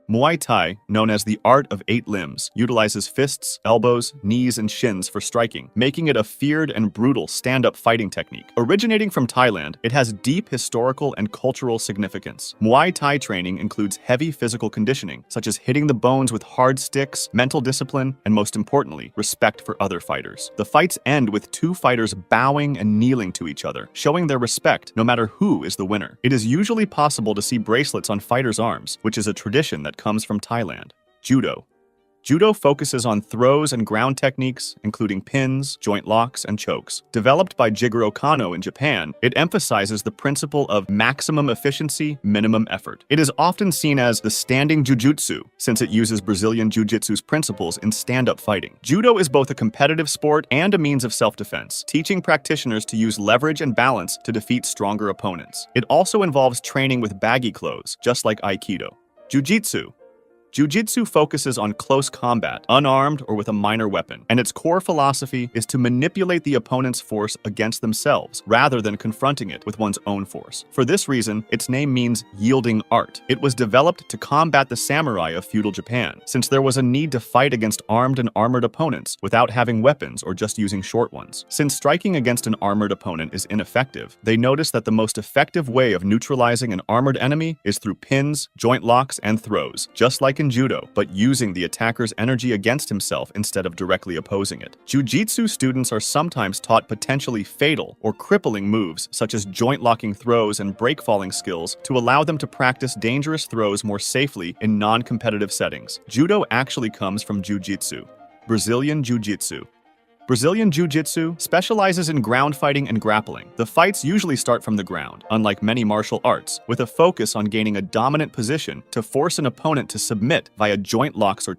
Muay Thai, known as the art of 8 limbs, utilizes fists, elbows, knees, and shins for striking, making it a feared and brutal stand-up fighting technique. Originating from Thailand, it has deep historical and cultural significance. Muay Thai training includes heavy physical conditioning, such as hitting the bones with hard sticks, mental discipline, and most importantly, respect for other fighters. The fights end with two fighters bowing and kneeling to each other, showing their respect no matter who is the winner. It is usually possible to see bracelets on fighters' arms, which is a tradition that comes from Thailand. Judo. Judo focuses on throws and ground techniques, including pins, joint locks, and chokes. Developed by Jigoro Kano in Japan, it emphasizes the principle of maximum efficiency, minimum effort. It is often seen as the standing jujutsu, since it uses Brazilian jiu-jitsu's principles in stand-up fighting. Judo is both a competitive sport and a means of self-defense, teaching practitioners to use leverage and balance to defeat stronger opponents. It also involves training with baggy clothes, just like Aikido. Jiu-jitsu. Jiu-jitsu focuses on close combat, unarmed or with a minor weapon, and its core philosophy is to manipulate the opponent's force against themselves, rather than confronting it with one's own force. For this reason, its name means yielding art. It was developed to combat the samurai of feudal Japan, since there was a need to fight against armed and armored opponents without having weapons or just using short ones. Since striking against an armored opponent is ineffective, they noticed that the most effective way of neutralizing an armored enemy is through pins, joint locks, and throws, just like in judo, but using the attacker's energy against himself instead of directly opposing it. Jiu-jitsu students are sometimes taught potentially fatal or crippling moves, such as joint-locking throws and break-falling skills, to allow them to practice dangerous throws more safely in non-competitive settings. Judo actually comes from jiu-jitsu, Brazilian jiu-jitsu. Brazilian Jiu-Jitsu specializes in ground fighting and grappling. The fights usually start from the ground, unlike many martial arts, with a focus on gaining a dominant position to force an opponent to submit via joint locks or